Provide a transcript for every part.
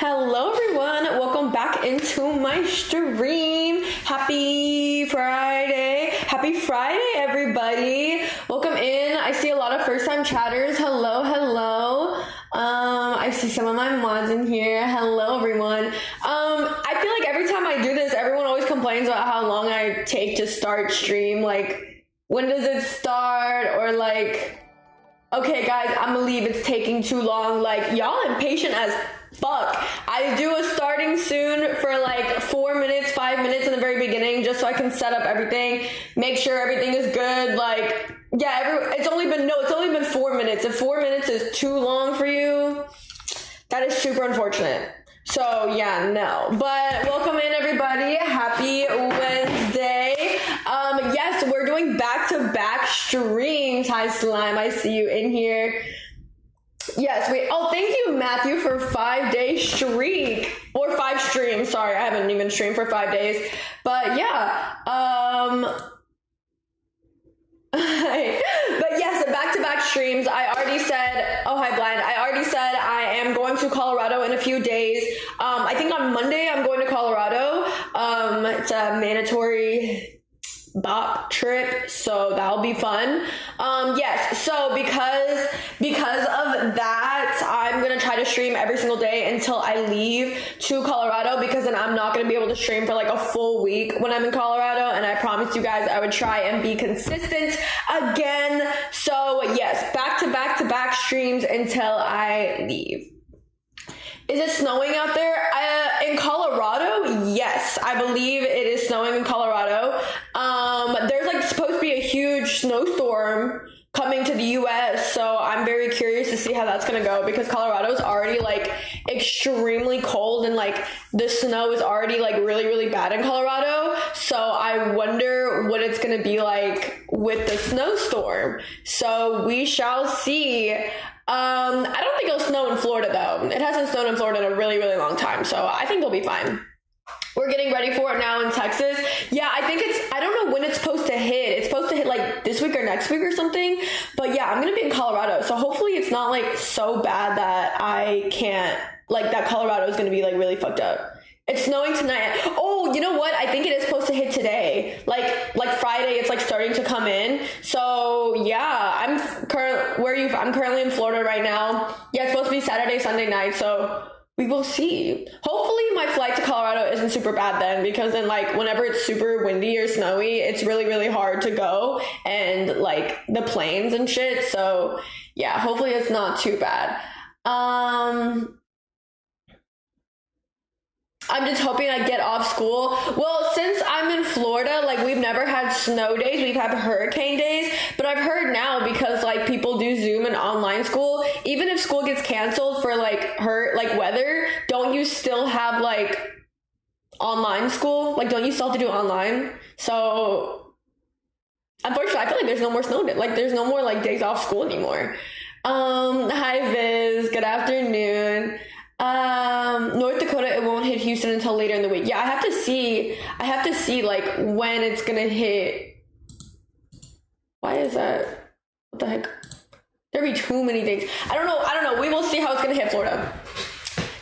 Hello everyone, welcome back into my stream. Happy Friday. Happy Friday everybody. Welcome in. I see a lot of first time chatters. Hello. I see some of my mods in here. Hello everyone. I feel like every time I do this, everyone always complains about how long I take to start stream. Like, when does it start? Or like, okay guys, I'm gonna leave, it's taking too long. Like, y'all impatient as fuck. I do a starting soon for like 4 minutes, 5 minutes in the very beginning, just so I can set up everything, make sure everything is good. Like, yeah, it's only been 4 minutes. If 4 minutes is too long for you, that is super unfortunate. So yeah, no. But welcome in everybody. Happy Wednesday. Yes, we're doing back-to-back streams. Hi Slime, I see you in here. Yes, thank you Matthew for 5-day streak. Or 5 streams, sorry, I haven't even streamed for 5 days. But yeah, but yes, back-to-back streams. I already said, oh hi Blind, I already said I am going to Colorado in a few days. I think on Monday I'm going to Colorado. It's a mandatory bop trip, so that'll be fun. Yes, so because of that, I'm gonna try to stream every single day until I leave to Colorado, because then I'm not gonna be able to stream for like a full week when I'm in Colorado, and I promised you guys I would try and be consistent again. So yes, back streams until I leave. Is it snowing out there? In Colorado? Yes, I believe it is snowing in Colorado. There's like supposed to be a huge snowstorm coming to the US, so I'm very curious to see how that's gonna go, because Colorado's already like extremely cold, and like the snow is already like really bad in Colorado. So I wonder what it's gonna be like with the snowstorm. So we shall see. I don't think it'll snow in Florida though. It hasn't snowed in Florida in a really long time, so I think they'll be fine. We're getting ready for it now in Texas. Yeah, I don't know when it's supposed to hit. It's supposed to hit like this week or next week or something. But yeah, I'm gonna be in Colorado, so hopefully it's not like so bad that I can't, like that Colorado is gonna be like really fucked up. It's snowing tonight. Oh, you know what? I think it is supposed to hit today. Like Friday, it's like starting to come in. So yeah, I'm currently in Florida right now. Yeah, it's supposed to be Saturday, Sunday night. So we will see. Hopefully my flight to Colorado isn't super bad then, because then like whenever it's super windy or snowy, it's really hard to go, and like the planes and shit. So yeah, hopefully it's not too bad. I'm just hoping I get off school. Well, since I'm in Florida, like we've never had snow days, we've had hurricane days, but I've heard now, because like people do Zoom and online school, even if school gets canceled for like weather, don't you still have like online school? Like, don't you still have to do online? So unfortunately, I feel like there's no more snow day. Like there's no more like days off school anymore. Hi Viz, good afternoon. North Dakota, it won't hit Houston until later in the week. Yeah, I have to see like when it's gonna hit. Why is that? What the heck? There be too many things. I don't know. We will see how it's gonna hit Florida.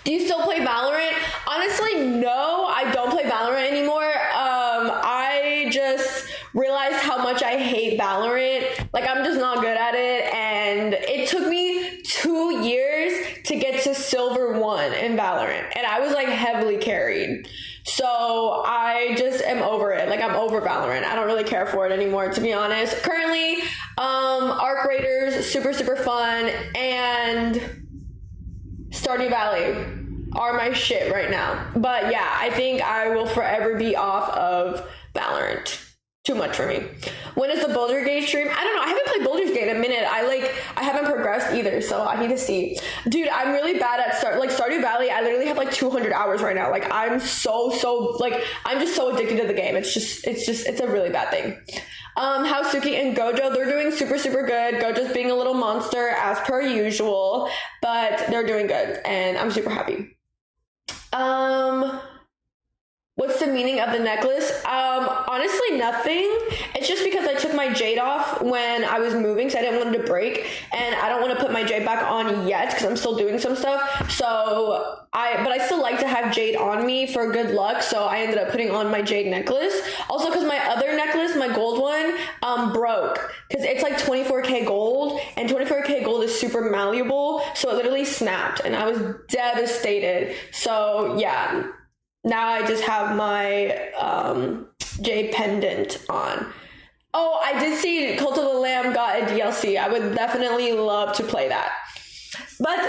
Do you still play Valorant? Honestly, no, I don't play Valorant anymore. I just realized how much I hate Valorant. Like, I'm just not good at it, and it took me 2 years to get to Silver 1 in Valorant, and I was like heavily carried. So I just am over it. Like, I'm over Valorant. I don't really care for it anymore, to be honest. Currently, Arc Raiders, super fun, and Stardew Valley are my shit right now. But yeah, I think I will forever be off of Valorant. Too much for me. When is the Boulder Gate stream? I don't know. I haven't played Boulder's Gate in a minute. I haven't progressed either, so I need to see. Dude, I'm really bad at Stardew Valley. I literally have like 200 hours right now. Like, I'm so I'm just so addicted to the game. It's a really bad thing. How's Suki and Gojo? They're doing super good. Gojo's being a little monster as per usual, but they're doing good, and I'm super happy. What's the meaning of the necklace? Honestly, nothing. It's just because I took my jade off when I was moving, so I didn't want it to break, and I don't want to put my jade back on yet because I'm still doing some stuff. But I still like to have jade on me for good luck, so I ended up putting on my jade necklace. Also, because my other necklace, my gold one, broke because it's like 24K gold, and 24K gold is super malleable, so it literally snapped, and I was devastated. So yeah. Now I just have my jade pendant on. Oh, I did see Cult of the Lamb got a DLC. I would definitely love to play that. But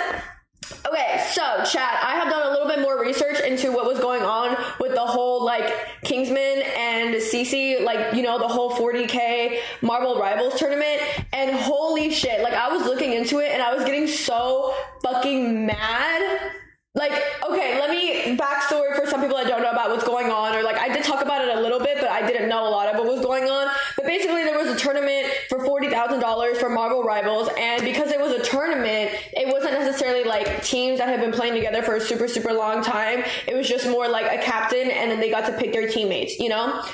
okay, so chat, I have done a little bit more research into what was going on with the whole like Kingsman and CC, like, you know, the whole 40K Marvel Rivals tournament, and holy shit, like I was looking into it and I was getting so fucking mad. Like, okay, let me backstory for some people that don't know about what's going on, or like I did talk about it a little bit, but I didn't know a lot of what was going on. But basically there was a tournament for $40,000 for Marvel Rivals, and because it was a tournament, it wasn't necessarily like teams that had been playing together for a super, super long time. It was just more like a captain, and then they got to pick their teammates, you know?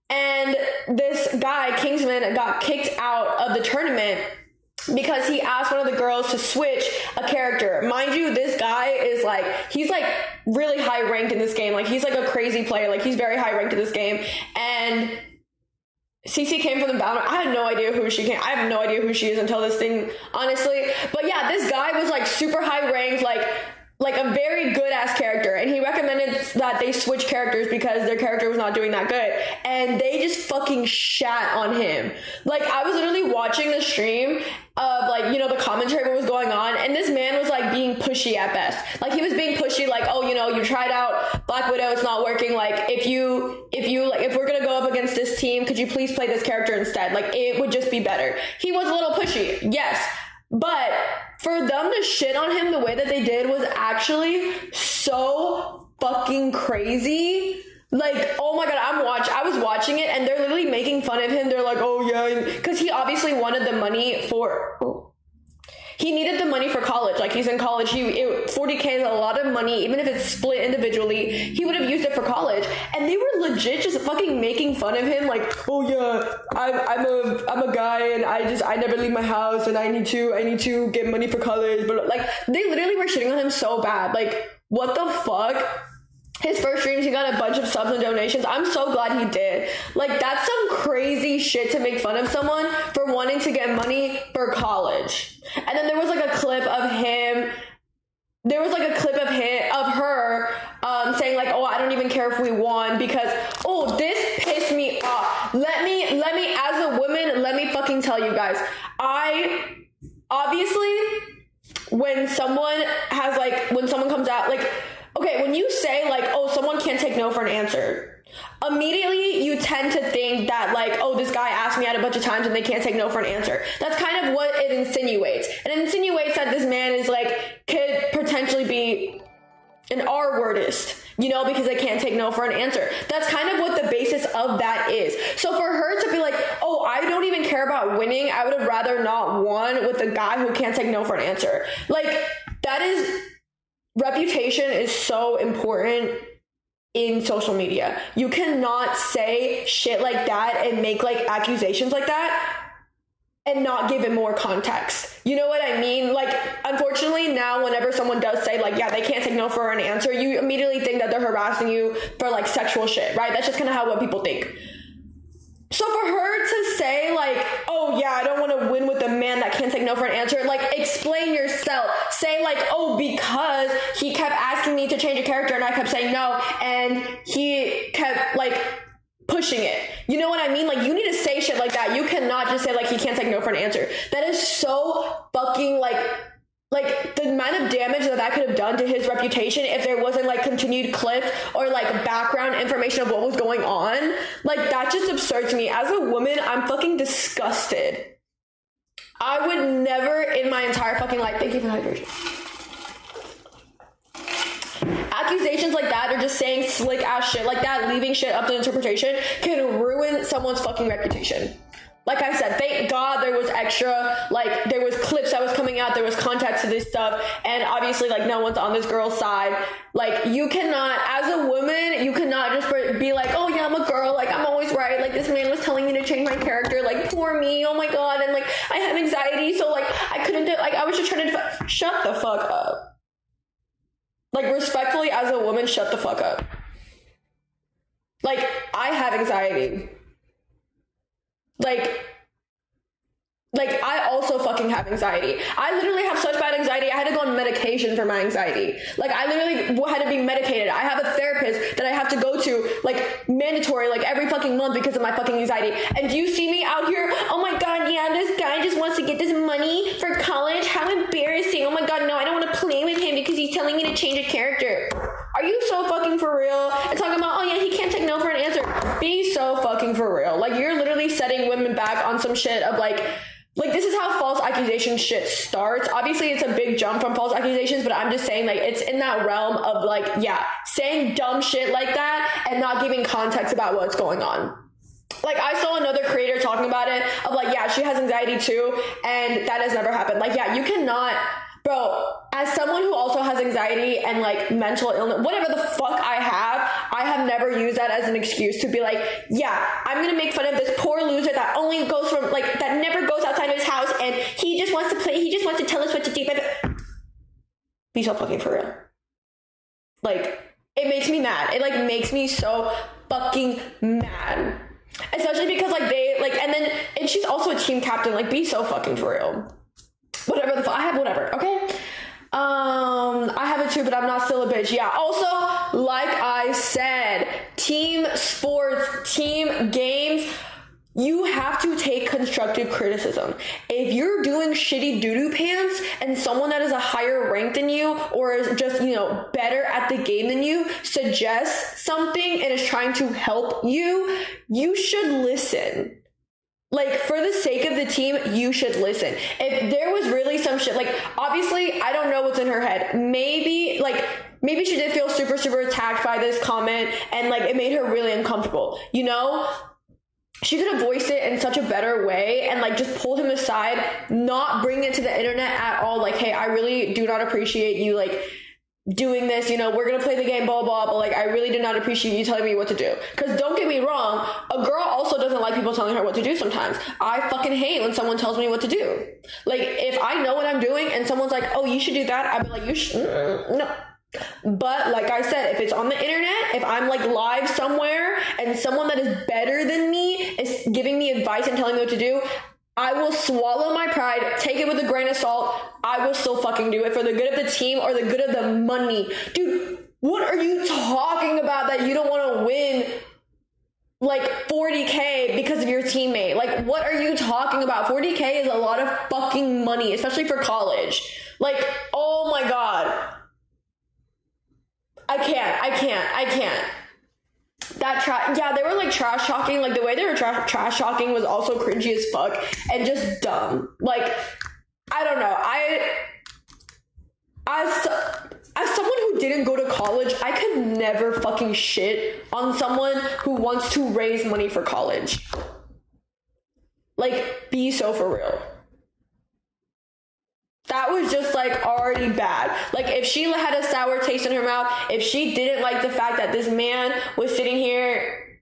And this guy, Kingsman, got kicked out of the tournament because he asked one of the girls to switch a character. Mind you, this guy is like, he's like really high ranked in this game. Like he's like a crazy player. Like he's very high ranked in this game. And CC came from the bottom. I had no idea who she came. I have no idea who she is until this thing, honestly. But yeah, this guy was like super high ranked, like a very good ass character, and he recommended that they switch characters because their character was not doing that good, and they just fucking shat on him. Like I was literally watching the stream of like, you know, the commentary, what was going on, and this man was like being pushy at best. Like he was being pushy, like, oh, you know, you tried out Black Widow, it's not working, like if we're gonna go up against this team, could you please play this character instead? Like it would just be better. He was a little pushy, yes. But for them to shit on him the way that they did was actually so fucking crazy. Like, oh my god, I was watching it, and they're literally making fun of him. They're like, oh yeah, because he obviously wanted the money he needed the money for college. Like he's in college. 40K is a lot of money. Even if it's split individually, he would have used it for college. And they were legit just fucking making fun of him. Like, oh yeah, I'm a guy, and I never leave my house, and I need to get money for college. But like, they literally were shitting on him so bad. Like, what the fuck? His first streams, he got a bunch of subs and donations. I'm so glad he did. Like, that's some crazy shit to make fun of someone for wanting to get money for college. And then there was like a clip of him. There was like a clip of her saying like, oh, I don't even care if we won because, oh, this pissed me off. Let me, as a woman, let me fucking tell you guys. Obviously, when someone comes out, like, okay, when you say like, oh, someone can't take no for an answer, immediately you tend to think that like, oh, this guy asked me out a bunch of times and they can't take no for an answer. That's kind of what it insinuates. And it insinuates that this man is like, could potentially be an R-wordist, you know, because they can't take no for an answer. That's kind of what the basis of that is. So for her to be like, oh, I don't even care about winning, I would have rather not won with a guy who can't take no for an answer. Like, that is... Reputation is so important in social media. You cannot say shit like that and make like accusations like that and not give it more context. You know what I mean? Like, unfortunately now whenever someone does say like, yeah, they can't take no for an answer, you immediately think that they're harassing you for like sexual shit, right? That's just kind of how what people think. So for her to say like, oh yeah, I don't want to win with a man that can't take no for an answer, like explain yourself. Say like, oh, because he kept asking me to change a character and I kept saying no, and he kept like pushing it. You know what I mean? Like, you need to say shit like that. You cannot just say like he can't take no for an answer. That is so fucking like the amount of damage that could have done to his reputation if there wasn't like continued clips or like background information of what was going on. Like, that just absurd to me. As a woman, I'm fucking disgusted. I would never in my entire fucking life, thank you for the hydration. Accusations like that or just saying slick ass shit like that, leaving shit up to interpretation, can ruin someone's fucking reputation. Like I said, thank God there was extra, like, there was clips that was coming out, there was context to this stuff, and obviously, like, no one's on this girl's side. Like, you cannot, as a woman, you cannot just be like, oh yeah, I'm a girl, like, I'm always right, like, this man was telling me to change my character, like, poor me, oh my God, and, like, I have anxiety, so, like, I couldn't do, like, I was just trying to, shut the fuck up. Like, respectfully, as a woman, shut the fuck up. Like, I have anxiety. Like, I also fucking have anxiety. I literally have such bad anxiety, I had to go on medication for my anxiety. Like, I literally had to be medicated. I have a therapist that I have to go to, like, mandatory, like, every fucking month because of my fucking anxiety. And do you see me out here, oh my God, yeah, this guy just wants to get this money for college? How embarrassing. Oh my God, no, I don't want to play with him because he's telling me to change a character. Are you so fucking for real? And talking about, oh yeah, he can't take no for an answer. Be so fucking for real. Like, you're literally setting women back on some shit of, like, this is how false accusation shit starts. Obviously, it's a big jump from false accusations, but I'm just saying, like, it's in that realm of, like, yeah, saying dumb shit like that and not giving context about what's going on. Like, I saw another creator talking about it of, like, yeah, she has anxiety too, and that has never happened. Like, yeah, you cannot, bro, as someone who also has anxiety and, like, mental illness, whatever the fuck I have never used that as an excuse to be like, yeah, I'm gonna make fun of this poor loser that only goes from, like, that never goes outside of his house and he just wants to play, he just wants to tell us what to do, but be so fucking for real. Like, it makes me mad. It, like, makes me so fucking mad. Especially because, like, they, like, and she's also a team captain, like, be so fucking for real. Whatever the fuck, I have whatever, okay? I have it too, but I'm not still a bitch. Yeah. Also, like I said, team sports, team games, you have to take constructive criticism. If you're doing shitty doo-doo pants and someone that is a higher rank than you or is just, you know, better at the game than you suggests something and is trying to help you, you should listen. Like, for the sake of the team, you should listen. If there was really some shit, like, obviously, I don't know what's in her head. Maybe she did feel super, super attacked by this comment and, like, it made her really uncomfortable, you know? She could have voiced it in such a better way and, like, just pulled him aside, not bring it to the internet at all. Like, hey, I really do not appreciate you, like, doing this, you know, we're gonna play the game, blah, blah, but, like, I really did not appreciate you telling me what to do. Because don't get me wrong, a girl also doesn't like people telling her what to do sometimes. I fucking hate when someone tells me what to do. Like, if I know what I'm doing and someone's like, oh, you should do that, I'd be like, you should, no. But like I said, if it's on the internet, if I'm, like, live somewhere and someone that is better than me is giving me advice and telling me what to do, I will swallow my pride, take it with a grain of salt. I will still fucking do it for the good of the team or the good of the money. Dude, what are you talking about that you don't want to win, like, 40K because of your teammate? Like, what are you talking about? 40K is a lot of fucking money, especially for college. Like, oh my God. I can't. Yeah, they were, like, trash talking. Like, the way they were trash talking was also cringy as fuck and just dumb. Like, I don't know. As someone who didn't go to college, I could never fucking shit on someone who wants to raise money for college. Like, be so for real. That was just, like, already bad. Like, if she had a sour taste in her mouth, if she didn't like the fact that this man was sitting here,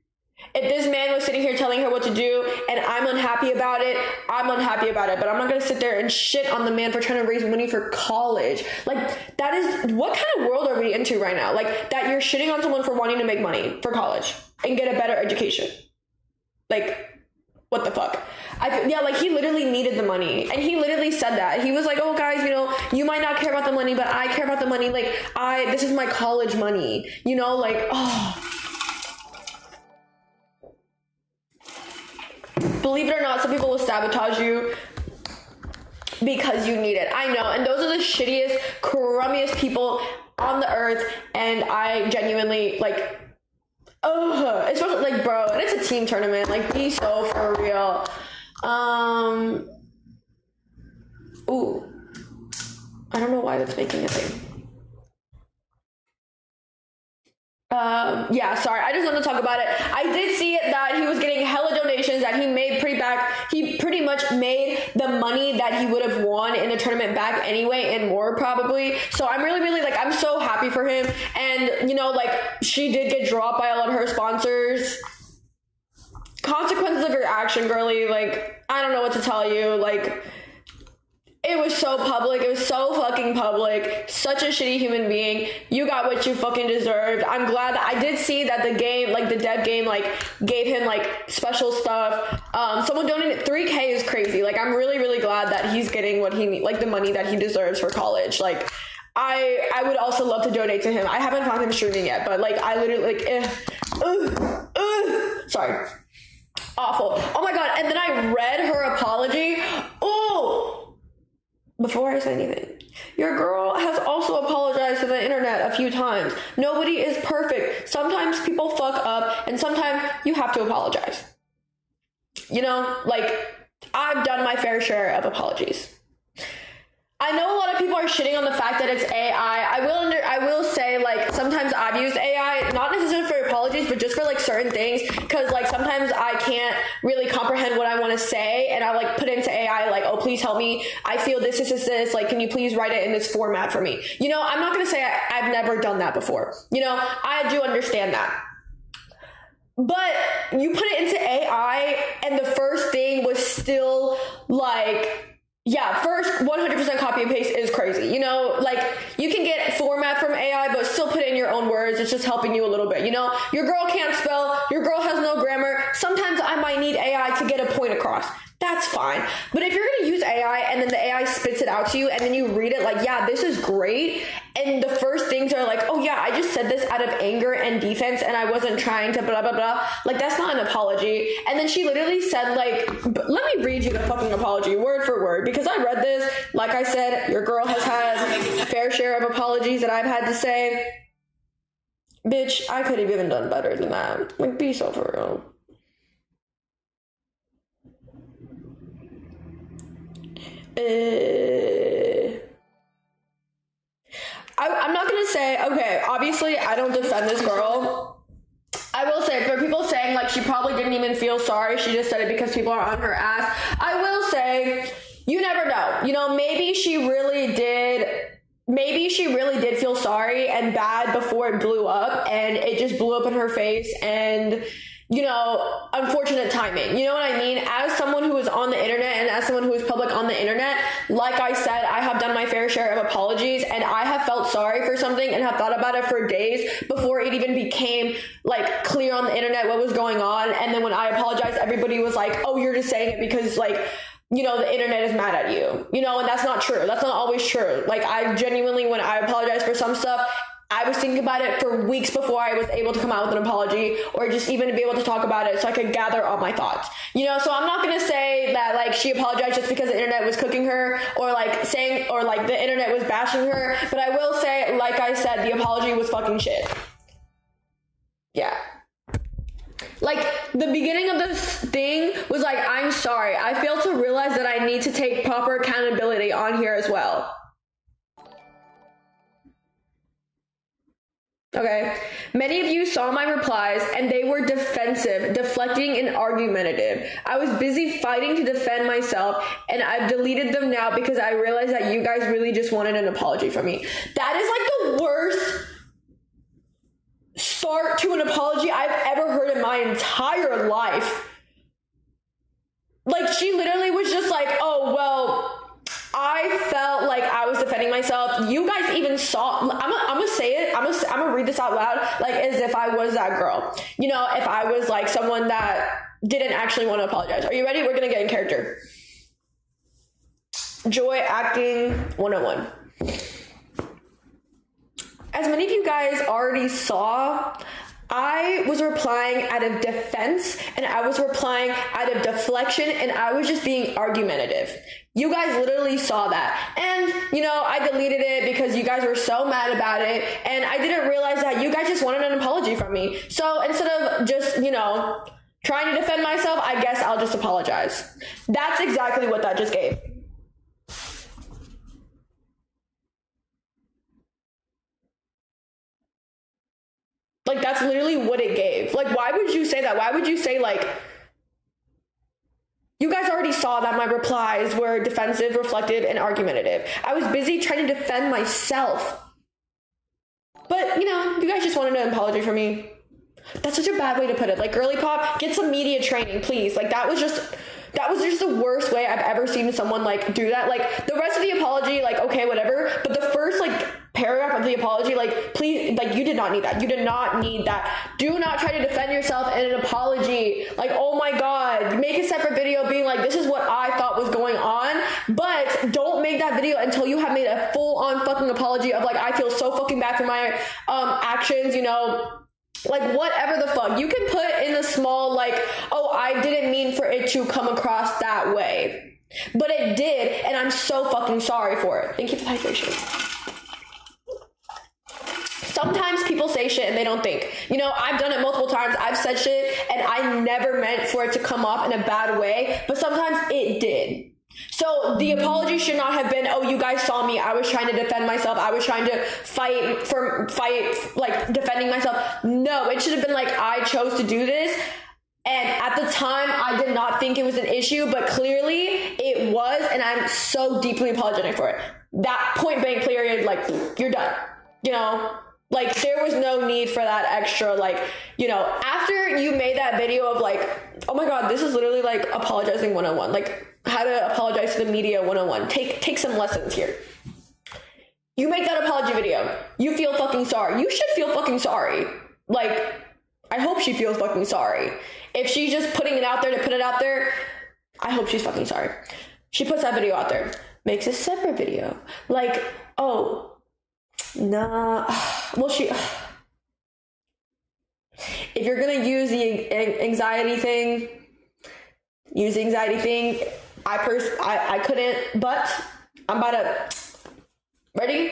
if this man was sitting here telling her what to do and I'm unhappy about it, I'm unhappy about it. But I'm not going to sit there and shit on the man for trying to raise money for college. Like, that is, what kind of world are we into right now? Like, that you're shitting on someone for wanting to make money for college and get a better education. Like, what the fuck? Like, he literally needed the money. And he literally said that. He was like, oh, guys, you know, you might not care about the money, but I care about the money. Like, this is my college money. You know, like, oh. Believe it or not, some people will sabotage you because you need it. I know. And those are the shittiest, crummiest people on the earth. And I genuinely, like, especially, like, bro, and it's a team tournament. Like, be so for real. Ooh, I don't know why that's making a thing. Yeah, sorry, I just wanted to talk about it. I did see that he was getting hella donations, that he made pretty back. He pretty much made the money that he would have won in the tournament back anyway, and more probably. So I'm really, really, like, I'm so happy for him. And, you know, like, she did get dropped by a lot of her sponsors. Consequences of your action, girly. Like, I don't know what to tell you. Like, it was so public. It was so fucking public. Such a shitty human being. You got what you fucking deserved. I'm glad that I did see that the game, like the dev game, like gave him like special stuff. Someone donated $3K is crazy. Like, I'm really, really glad that he's getting what he like the money that he deserves for college. Like, I would also love to donate to him. I haven't found him streaming yet, but like I literally like sorry. Awful. Oh my god. And then I read her apology. Oh, before I say anything, your girl has also apologized to the internet a few times. Nobody is perfect. Sometimes people fuck up, and sometimes you have to apologize. You know, like, I've done my fair share of apologies. I know a lot of people are shitting on the fact that it's AI. I will say, like, sometimes I've used AI, not necessarily for apologies, but just for like certain things, because like sometimes I can't really comprehend what I want to say, and I like put into AI like, oh, please help me. I feel this, like, can you please write it in this format for me? You know, I'm not gonna say I've never done that before. You know, I do understand that. But you put it into AI, and the first thing was still like, yeah, first 100% copy and paste is crazy. You know, like, you can get format from AI, but still put it in your own words. It's just helping you a little bit. You know, your girl can't spell, your girl has no grammar. Sometimes I might need AI to get a point across. That's fine. But if you're going to use AI and then the AI spits it out to you and then you read it like, yeah, this is great, and the first things are like, oh yeah, I just said this out of anger and defense and I wasn't trying to blah, blah, blah. Like, that's not an apology. And then she literally said, like, let me read you the fucking apology word for word, because I read this. Like I said, your girl has had a fair share of apologies that I've had to say. Bitch, I could have even done better than that. Like, be so for real. I'm not gonna say, okay, obviously I don't defend this girl. I will say, for people saying like she probably didn't even feel sorry, she just said it because people are on her ass, I will say, you never know. You know, maybe she really did feel sorry and bad before it blew up, and it just blew up in her face, and, you know, unfortunate timing. You know what I mean? As someone who is on the internet and as someone who is public on the internet, like I said, I have done my fair share of apologies, and I have felt sorry for something and have thought about it for days before it even became like clear on the internet what was going on. And then when I apologized, everybody was like, oh, you're just saying it because, like, you know, the internet is mad at you, you know, and that's not true. That's not always true. Like, I genuinely, when I apologize for some stuff, I was thinking about it for weeks before I was able to come out with an apology, or just even to be able to talk about it so I could gather all my thoughts. You know, so I'm not going to say that like she apologized just because the internet was cooking her, or like saying, or like the internet was bashing her, but I will say, like I said, the apology was fucking shit. Yeah. Like, the beginning of this thing was like, I'm sorry. I failed to realize that I need to take proper accountability on here as well. Okay. Many of you saw my replies and they were defensive, deflecting, and argumentative. I was busy fighting to defend myself, and I've deleted them now because I realized that you guys really just wanted an apology from me. That is like the worst start to an apology I've ever heard in my entire life. Like, she literally was just like, oh, well, I felt like I was defending myself. You guys even saw, I'm gonna say it, I'm gonna read this out loud, like as if I was that girl. You know, if I was like someone that didn't actually want to apologize. Are you ready? We're gonna get in character. Joy acting 101. As many of you guys already saw, I was replying out of defense, and I was replying out of deflection, and I was just being argumentative. You guys literally saw that. And, you know, I deleted it because you guys were so mad about it, and I didn't realize that you guys just wanted an apology from me. So instead of just, you know, trying to defend myself, I guess I'll just apologize. That's exactly what that just gave. Like, that's literally what it gave. Like, why would you say that? Why would you say, like, You guys already saw that my replies were defensive, reflective, and argumentative. I was busy trying to defend myself. But, you know, you guys just wanted an apology from me. That's such a bad way to put it. Like, girly pop, get some media training, please. Like, that was just the worst way I've ever seen someone, like, do that. Like, the rest of the apology, like, okay, whatever. But the first, like, paragraph of the apology, like, please, like, you did not need that. You did not need that. Do not try to defend yourself in an apology. Like, oh my God, make a separate video being like, this is what I thought was going on. But don't make that video until you have made a full-on fucking apology of, like, I feel so fucking bad for my actions, you know. Like, whatever the fuck. You can put in the small, like, oh, I didn't mean for it to come across that way. But it did, and I'm so fucking sorry for it. Thank you for the hydration. Sometimes people say shit and they don't think. You know, I've done it multiple times. I've said shit, and I never meant for it to come off in a bad way, but sometimes it did. So the apology should not have been, oh, you guys saw me, I was trying to defend myself, I was trying to fight, like, defending myself. No, it should have been like, I chose to do this, and at the time I did not think it was an issue, but clearly it was, and I'm so deeply apologetic for it. That point blank period, like, you're done, you know. Like, there was no need for that extra, like, you know, after you made that video of, like, oh my God, this is literally like apologizing 101, like how to apologize to the media 101. Take some lessons here. You make that apology video. You feel fucking sorry. You should feel fucking sorry. Like, I hope she feels fucking sorry. If she's just putting it out there to put it out there, I hope she's fucking sorry. She puts that video out there, makes a separate video. Like, oh, nah, well, if you're gonna use the anxiety thing, use the anxiety thing. I couldn't, but I'm about to, ready?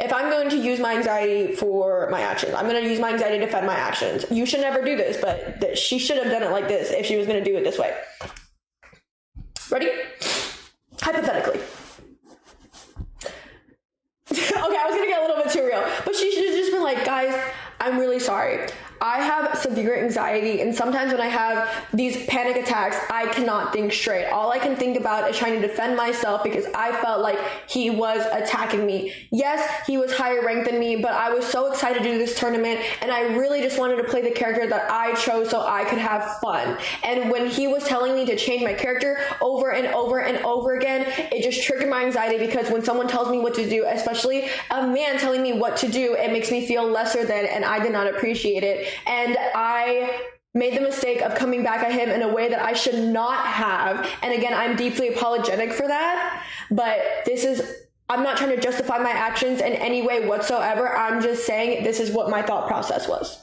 If I'm going to use my anxiety for my actions, I'm going to use my anxiety to defend my actions. You should never do this, but she should have done it like this if she was going to do it this way. Ready? Hypothetically. Okay, I was gonna get a little bit too real, but she should have just been like, guys, I'm really sorry. I have severe anxiety, and sometimes when I have these panic attacks, I cannot think straight. All I can think about is trying to defend myself because I felt like he was attacking me. Yes, he was higher ranked than me, but I was so excited to do this tournament, and I really just wanted to play the character that I chose so I could have fun. And when he was telling me to change my character over and over and over again, it just triggered my anxiety, because when someone tells me what to do, especially a man telling me what to do, it makes me feel lesser than, and I did not appreciate it. And I made the mistake of coming back at him in a way that I should not have. And again, I'm deeply apologetic for that, but I'm not trying to justify my actions in any way whatsoever. I'm just saying this is what my thought process was.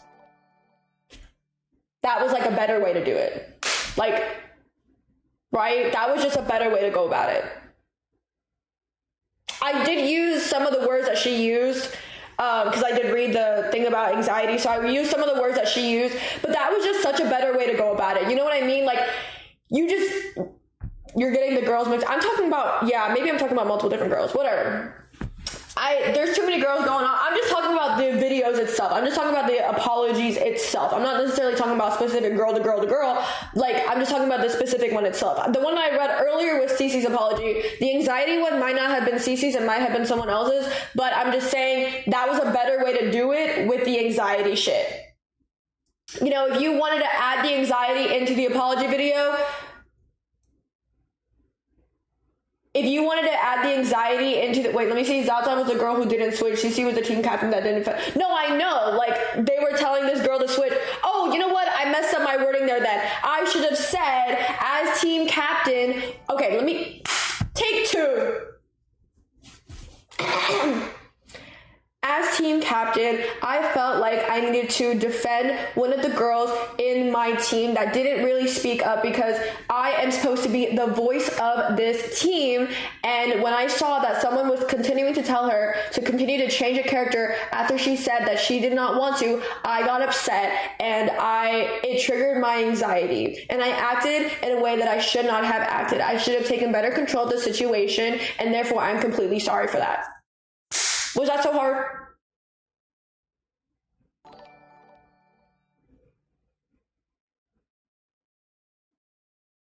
That was like a better way to do it. Like, right? That was just a better way to go about it. I did use some of the words that she used, because I did read the thing about anxiety, so I used some of the words that she used, but that was just such a better way to go about it. You know what I mean? Like, you're getting the girls mixed. I'm talking about, yeah, maybe I'm talking about multiple different girls, whatever. There's too many girls going on. I'm just talking about the videos itself. I'm just talking about the apologies itself. I'm not necessarily talking about specific girl to girl to girl. Like, I'm just talking about the specific one itself. The one I read earlier was Cece's apology. The anxiety one might not have been Cece's, it might have been someone else's, but I'm just saying that was a better way to do it with the anxiety shit. You know, if you wanted to add the anxiety into the apology video, if you wanted to add the anxiety into the, wait, let me see, Zaltan was the girl who didn't switch. CC was the team captain that didn't fit. No, I know, like, they were telling this girl to switch. Oh, you know what? I messed up my wording there then. I should have said, as team captain, okay, let me, take two. As team captain, I felt like I needed to defend one of the girls in my team that didn't really speak up, because I am supposed to be the voice of this team. And when I saw that someone was continuing to tell her to continue to change a character after she said that she did not want to, I got upset, and it triggered my anxiety. And I acted in a way that I should not have acted. I should have taken better control of the situation, and therefore I'm completely sorry for that. Was that so hard?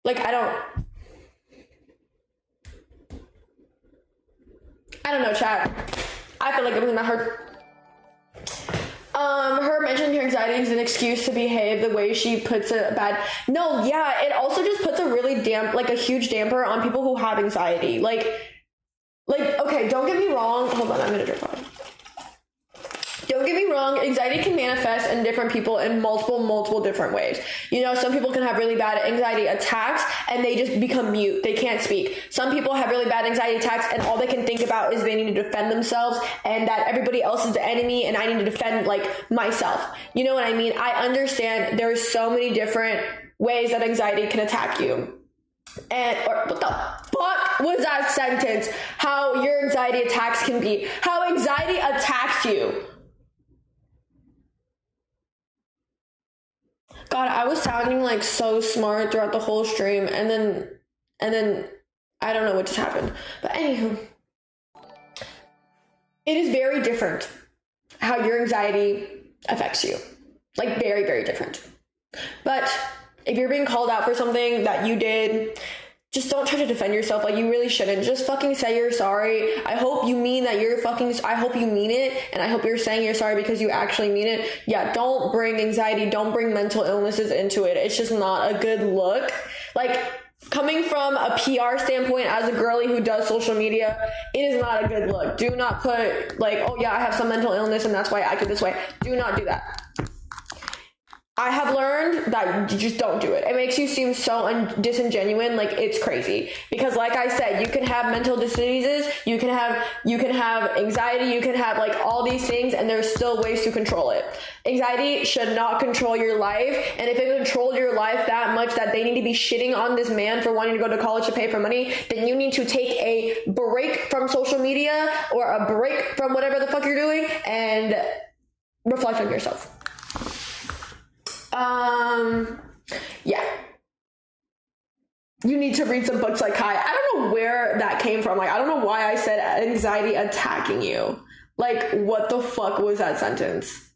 Like, I don't, I don't know, chat. I feel like it was not her. Her mentioning her anxiety is an excuse to behave the way she puts it bad. No, yeah, it also just puts a really a huge damper on people who have anxiety. Like, okay, don't get me wrong. Hold on, I'm gonna drink water. Don't get me wrong, anxiety can manifest in different people in multiple different ways. You know, some people can have really bad anxiety attacks and they just become mute. They can't speak. Some people have really bad anxiety attacks and all they can think about is they need to defend themselves and that everybody else is the enemy and I need to defend, like, myself. You know what I mean? I understand there's so many different ways that anxiety can attack you. And what the fuck was that sentence? How your anxiety attacks can be. How anxiety attacks you. God, I was sounding like so smart throughout the whole stream, and then I don't know what just happened. But anywho, it is very different how your anxiety affects you. Like, very, very different. But if you're being called out for something that you did, just don't try to defend yourself. Like, you really shouldn't. Just fucking say you're sorry. I hope you mean that I hope you mean it, and I hope you're saying you're sorry because you actually mean it. Yeah, don't bring anxiety, don't bring mental illnesses into it. It's just not a good look. Like, coming from a PR standpoint as a girly who does social media, it is not a good look. Do not put, like, oh yeah, I have some mental illness and that's why I acted this way. Do not do that. I have learned that you just don't do it. It makes you seem so disingenuous, like it's crazy. Because like I said, you can have mental diseases, you can have anxiety, you can have like all these things, and there's still ways to control it. Anxiety should not control your life, and if it controlled your life that much that they need to be shitting on this man for wanting to go to college to pay for money, then you need to take a break from social media or a break from whatever the fuck you're doing and reflect on yourself. Yeah. You need to read some books like Kai. I don't know where that came from. Like, I don't know why I said anxiety attacking you. Like, what the fuck was that sentence?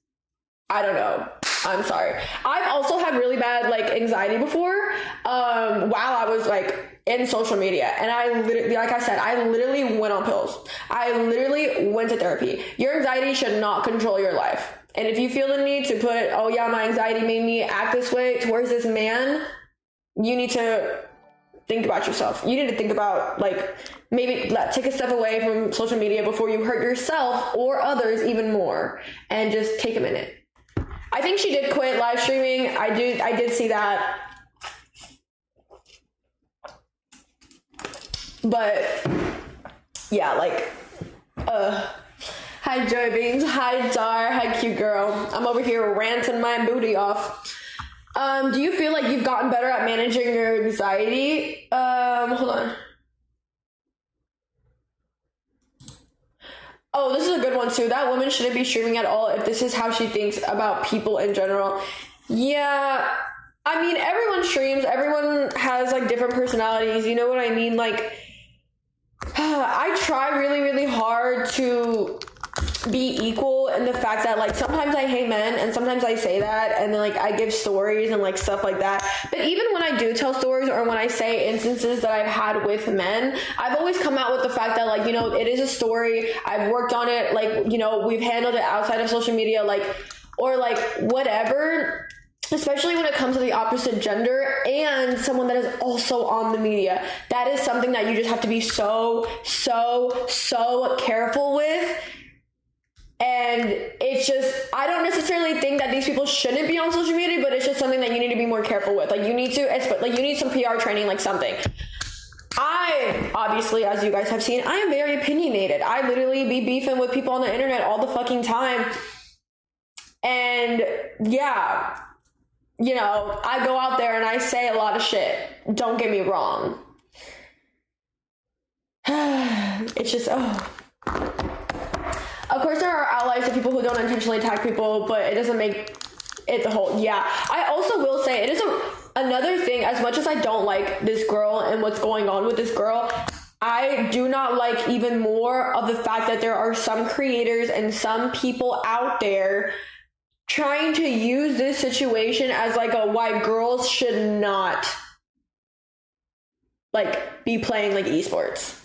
I don't know. I'm sorry. I've also had really bad, like, anxiety before, while I was, like, in social media. And I literally, like I said, I literally went on pills. I literally went to therapy. Your anxiety should not control your life. And if you feel the need to put, oh yeah, my anxiety made me act this way towards this man, you need to think about yourself. You need to think about, like, maybe take a step away from social media before you hurt yourself or others even more, and just take a minute. I think she did quit live streaming. I did see that. But yeah, like, hi Joy Beans, hi Dar, hi cute girl. I'm over here ranting my booty off. Do you feel like you've gotten better at managing your anxiety? Hold on. Oh, this is a good one too. That woman shouldn't be streaming at all if this is how she thinks about people in general. Yeah, I mean, everyone streams. Everyone has, like, different personalities. You know what I mean? Like, I try really, really hard to be equal in the fact that, like, sometimes I hate men and sometimes I say that, and then, like, I give stories and, like, stuff like that. But even when I do tell stories or when I say instances that I've had with men, I've always come out with the fact that, like, you know, it is a story. I've worked on it. Like, you know, we've handled it outside of social media, like, or like whatever. Especially when it comes to the opposite gender and someone that is also on the media. That is something that you just have to be so careful with. And it's just, I don't necessarily think that these people shouldn't be on social media, but it's just something that you need to be more careful with. Like, you need some PR training, like something. I, obviously, as you guys have seen, I am very opinionated. I literally be beefing with people on the internet all the fucking time. And yeah, you know, I go out there and I say a lot of shit. Don't get me wrong. It's just, Of course, there are allies to people who don't intentionally attack people, but it doesn't make it the whole. Yeah, I also will say it is another thing. As much as I don't like this girl and what's going on with this girl, I do not like even more of the fact that there are some creators and some people out there trying to use this situation as like a why girls should not, like, be playing, like, esports.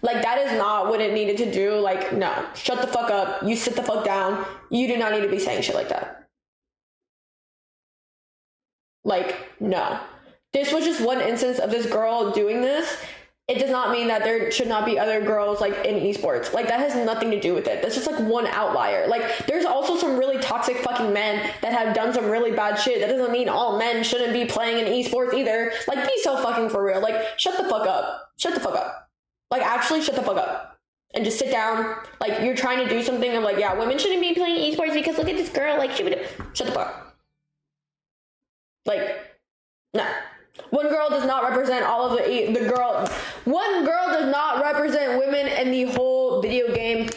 Like, that is not what it needed to do. Like, no, shut the fuck up. You sit the fuck down. You do not need to be saying shit like that. Like, no. This was just one instance of this girl doing this. It does not mean that there should not be other girls like in esports. Like, that has nothing to do with it. That's just like one outlier. Like, there's also some really toxic fucking men that have done some really bad shit. That doesn't mean all men shouldn't be playing in esports either. Like, be so fucking for real. Like, shut the fuck up. Shut the fuck up. Like, actually shut the fuck up. And just sit down. Like, you're trying to do something. I'm like, yeah, women shouldn't be playing esports because look at this girl. Like, she would. Shut the fuck up. Like, no. One girl does not represent all of the girl. One girl does not represent women in the whole video game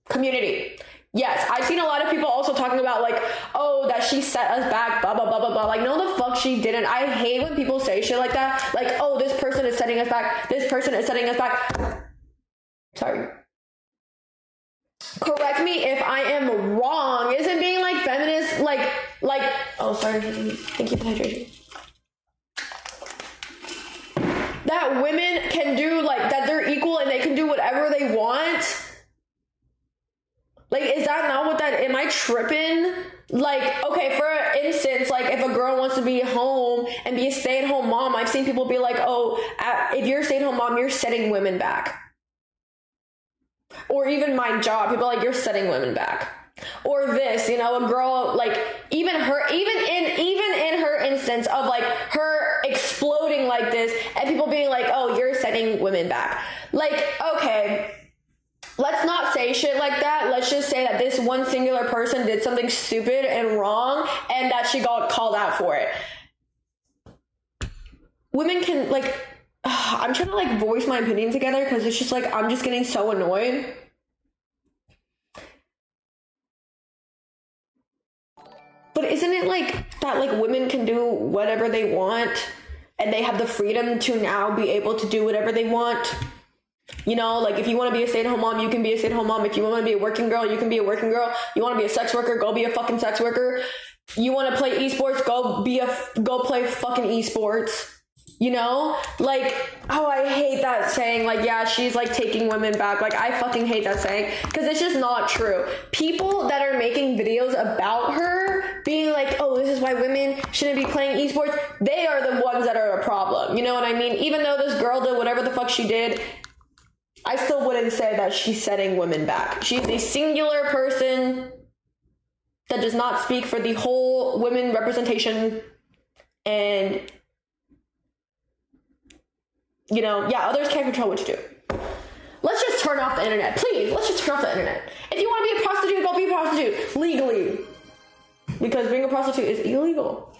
community. Yes, I've seen a lot of people also talking about like, oh, that she set us back, blah, blah, blah, blah, blah. Like, no, the fuck she didn't. I hate when people say shit like that. Like, oh, this person is setting us back. This person is setting us back. Sorry. Correct me if I am wrong. Isn't being like feminist, like, oh, sorry. Thank you for the hydration. That women can do, like, that they're equal and they can do whatever they want. Like, is that not what that, am I tripping? Like, okay, for instance, like, if a girl wants to be home and be a stay-at-home mom, I've seen people be like, oh, if you're a stay-at-home mom, you're setting women back. Or even my job, people are like, you're setting women back. Or this, you know, a girl, like, even in her instance of like her exploding like this and people being like, oh, you're setting women back. Like, okay, let's not say shit like that. Let's just say that this one singular person did something stupid and wrong and that she got called out for it. Women can, like, I'm trying to like voice my opinion together because it's just like, I'm just getting so annoyed. But isn't it like that, like, women can do whatever they want and they have the freedom to now be able to do whatever they want? You know, like, if you want to be a stay-at-home mom, you can be a stay-at-home mom. If you want to be a working girl, you can be a working girl. You want to be a sex worker, go be a fucking sex worker. You want to play esports, go play fucking esports. You know, like, oh, I hate that saying, like, yeah, she's like taking women back. Like, I fucking hate that saying because it's just not true. People that are making videos about her being like, oh, this is why women shouldn't be playing esports, they are the ones that are a problem. You know what I mean? Even though this girl did whatever the fuck she did, I still wouldn't say that she's setting women back. She's a singular person that does not speak for the whole women representation. And you know, yeah, others can't control what you do. Let's just turn off the internet. Please, let's just turn off the internet. If you want to be a prostitute, go be a prostitute. Legally. Because being a prostitute is illegal.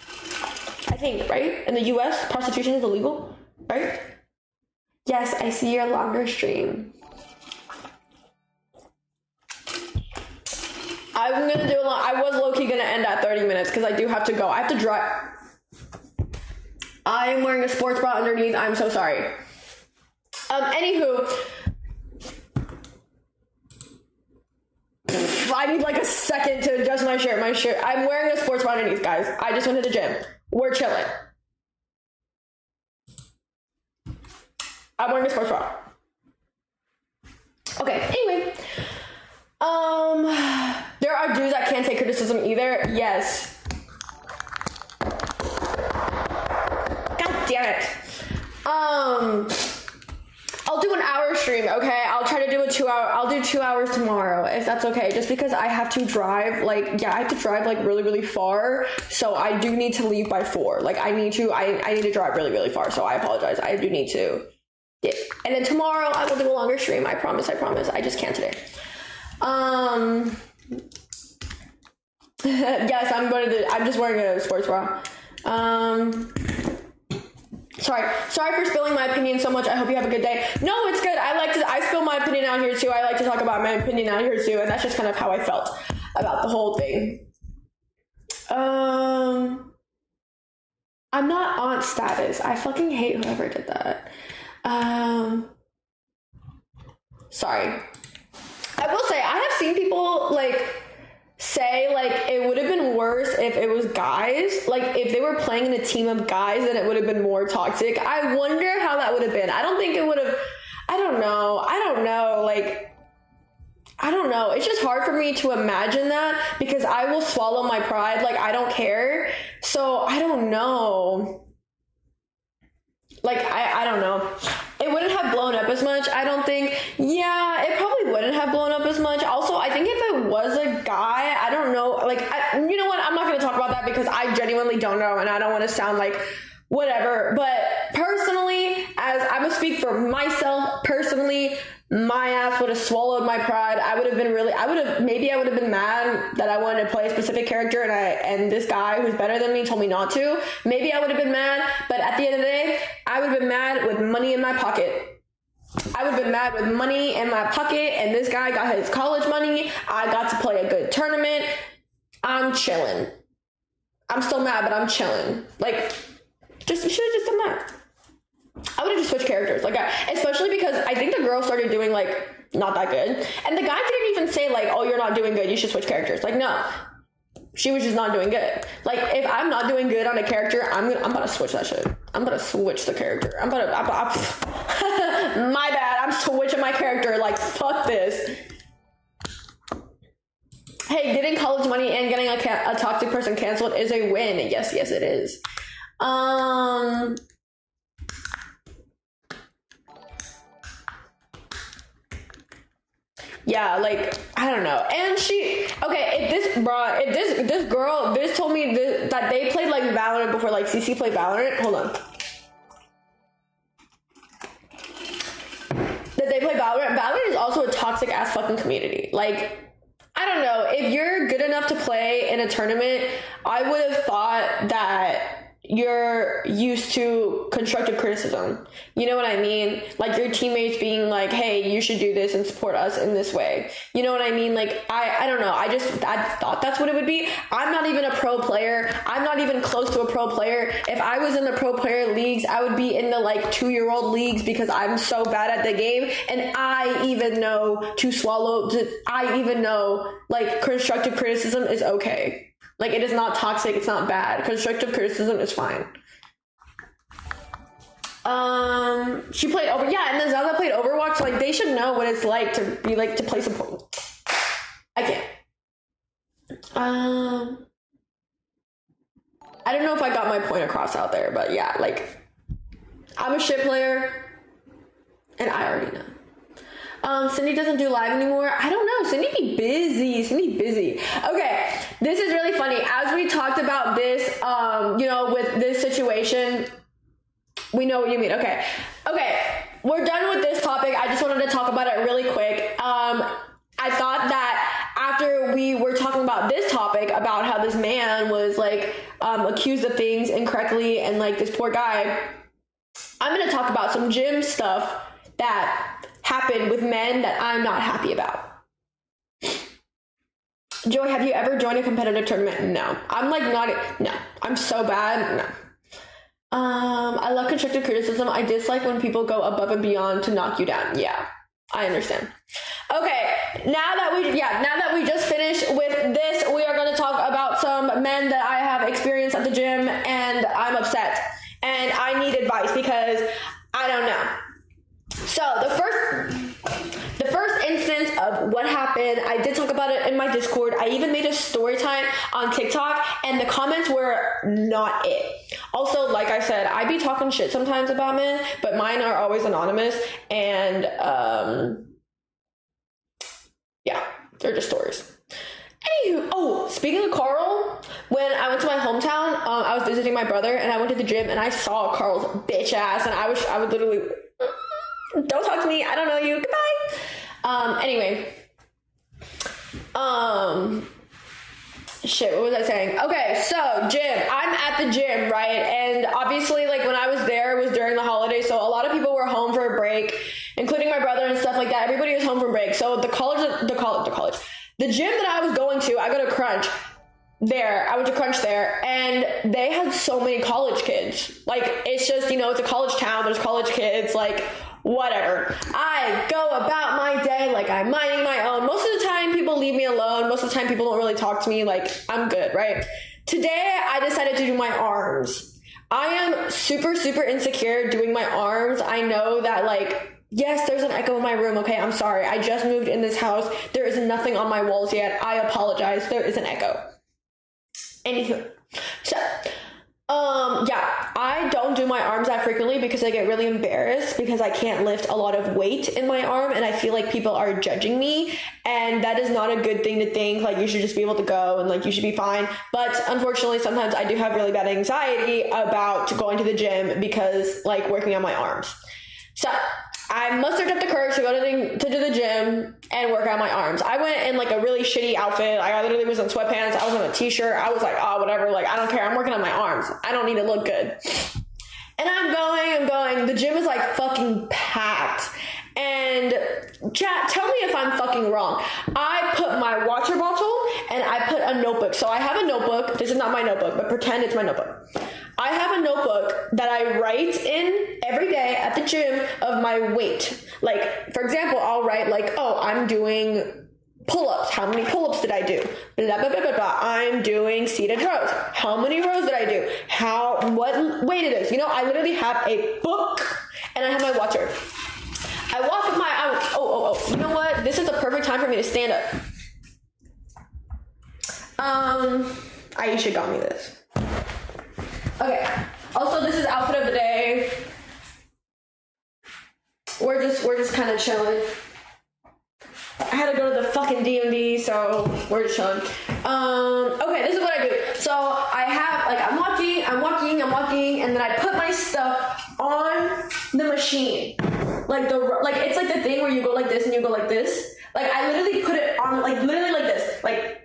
I think, right? In the US, prostitution is illegal, right? Yes, I see your longer stream. I'm gonna do I was low-key gonna end at 30 minutes because I do have to go. I have to drive. I'm wearing a sports bra underneath. I'm so sorry. Anywho, I need like a second to adjust my shirt. I'm wearing a sports bra underneath, guys. I just went to the gym. We're chilling. I'm wearing a sports bra. Okay, anyway. There are dudes that can't take criticism either. Yes. God damn it. I'll do an hour stream, okay? I'll try to do I'll do 2 hours tomorrow, if that's okay. Just because I have to drive, like, yeah, I have to drive, like, really, really far. So I do need to leave by 4. Like, I need to drive really, really far. So I apologize. I do need to. Yeah. And then tomorrow I will do a longer stream. I promise. I just can't today. Yes, I'm just wearing a sports bra. Sorry for spilling my opinion so much. I hope you have a good day. No, it's good. I spill my opinion out here too. I like to talk about my opinion out here too. And that's just kind of how I felt about the whole thing. I'm not aunt status. I fucking hate whoever did that. Sorry. I will say, I have seen people, like, say, like, it would have been worse if it was guys. Like, if they were playing in a team of guys, then it would have been more toxic. I wonder how that would have been. I don't think it would have... I don't know. Like, I don't know. It's just hard for me to imagine that because I will swallow my pride. Like, I don't care. So I don't know. Like, I don't know. It wouldn't have blown up as much, I don't think. Yeah, it probably wouldn't have blown up as much. Also, I think if it was a guy, I don't know. Like, you know what? I'm not going to talk about that because I genuinely don't know and I don't want to sound like whatever. But personally, as I'm gonna speak for myself, personally, my ass would have swallowed my pride. I would have been mad that I wanted to play a specific character and this guy who's better than me told me not to. Maybe I would have been mad, but at the end of the day, I would have been mad with money in my pocket. I would have been mad with money in my pocket, and this guy got his college money. I got to play a good tournament. I'm chilling. I'm still mad, but I'm chilling. Like, you should have just done that. I would have just switched characters, like, especially because I think the girl started doing like not that good, and the guy didn't even say like, "Oh, you're not doing good. You should switch characters." Like, no, she was just not doing good. Like, if I'm not doing good on a character, I'm gonna switch that shit. I'm gonna switch the character. My bad. I'm switching my character. Like, fuck this. Hey, getting college money and getting a toxic person canceled is a win. Yes, it is. Yeah, like, I don't know. And if this girl told me that they played like Valorant before, like CC played Valorant. Hold on. That they play Valorant. Valorant is also a toxic ass fucking community. Like, I don't know. If you're good enough to play in a tournament, I would have thought that you're used to constructive criticism. You know what I mean? Like, your teammates being like, hey, you should do this and support us in this way. You know what I mean? Like, I don't know. I thought that's what it would be. I'm not even a pro player. I'm not even close to a pro player. If I was in the pro player leagues, I would be in the like 2-year-old leagues because I'm so bad at the game. And I even know like constructive criticism is okay. Like, it is not toxic. It's not bad. Constructive criticism is fine. She played and then Zaza played Overwatch. Like, they should know what it's like to be like to play support. I can't. I don't know if I got my point across out there, but yeah, like, I'm a shit player, and I already know. Cindy doesn't do live anymore. I don't know. Cindy be busy. Okay, this is really funny. As we talked about this, with this situation, we know what you mean. Okay, we're done with this topic. I just wanted to talk about it really quick. I thought that after we were talking about this topic, about how this man was like accused of things incorrectly, and like this poor guy, I'm going to talk about some gym stuff that happened with men that I'm not happy about. Joy, have you ever joined a competitive tournament? No. I'm so bad. No. I love constructive criticism. I dislike when people go above and beyond to knock you down. Yeah, I understand. Okay, now that we just finished with this, we are going to talk about some men that I have experienced at the gym, and I'm upset, and I need advice because I don't know. So the first instance of what happened, I did talk about it in my Discord. I even made a story time on TikTok, and the comments were not it. Also, like I said, I be talking shit sometimes about men, but mine are always anonymous, and yeah, they're just stories. Anywho, speaking of Carl, when I went to my hometown, I was visiting my brother, and I went to the gym, and I saw Carl's bitch ass, and I would literally, don't talk to me, I don't know you, goodbye. Anyway, shit, what was I saying? Okay, so gym, I'm at the gym, right? And obviously, like, when I was there, it was during the holidays, so a lot of people were home for a break, including my brother and stuff like that. Everybody was home for break. So the gym that I was going to, I went to Crunch there, and they had so many college kids. Like, it's just, it's a college town, there's college kids, like, whatever. I go about my day like I'm minding my own. Most of the time, people leave me alone. Most of the time, people don't really talk to me. Like, I'm good, right? Today, I decided to do my arms. I am super, super insecure doing my arms. I know that, like, Yes, there's an echo in my room. Okay, I'm sorry. I just moved in this house. There is nothing on my walls yet. I apologize. There is an echo. Anywho, so yeah, I don't do my arms that frequently because I get really embarrassed because I can't lift a lot of weight in my arm and I feel like people are judging me, and that is not a good thing to think. Like, you should just be able to go and like you should be fine. But unfortunately, sometimes I do have really bad anxiety about going to the gym because like working on my arms. So I mustered up the courage to go to the gym and work out my arms. I went in like a really shitty outfit. I literally was in sweatpants. I was in a t-shirt. I was like, oh, whatever. Like, I don't care. I'm working on my arms. I don't need to look good. And I'm going. The gym is like fucking packed. And chat, tell me if I'm fucking wrong. I put my water bottle and I put a notebook. So I have a notebook. This is not my notebook, but pretend it's my notebook. I have a notebook that I write in every day at the gym of my weight. Like, for example, I'll write like, oh, I'm doing pull-ups. How many pull-ups did I do? Blah, blah, blah, blah, blah. I'm doing seated rows. How many rows did I do? What weight it is? You know, I literally have a book and I have my watcher. I walk with my, you know what? This is the perfect time for me to stand up. Aisha got me this. Okay. Also, this is outfit of the day. We're just kind of chilling. I had to go to the fucking DMV, so we're just chilling. Okay, this is what I do. So I have, like, I'm walking, and then I put my stuff on the machine. Like, it's like the thing where you go like this and you go like this. Like, I literally put it on, like, literally like this. Like,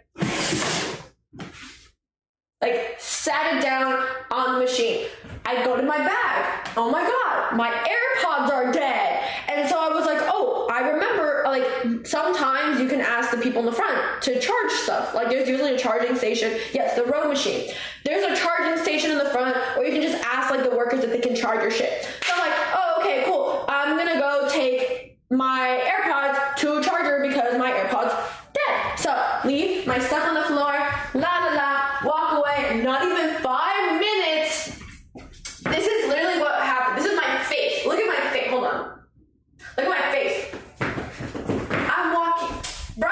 sat it down on the machine. I go to my bag. Oh my God, my AirPods are dead. And so I was like, oh, I remember, like, sometimes you can ask the people in the front to charge stuff. Like, there's usually a charging station. Yes, the row machine. There's a charging station in the front, or you can just ask, like, the workers if they can charge your shit. So I'm like, oh, okay, cool. I'm gonna go take my AirPods to a charger because my AirPods dead. So, leave my stuff on the floor, walk away, not even 5 minutes. This is literally what happened. This is my face. Look at my face. Hold on. Look at my face. I'm walking. Bro!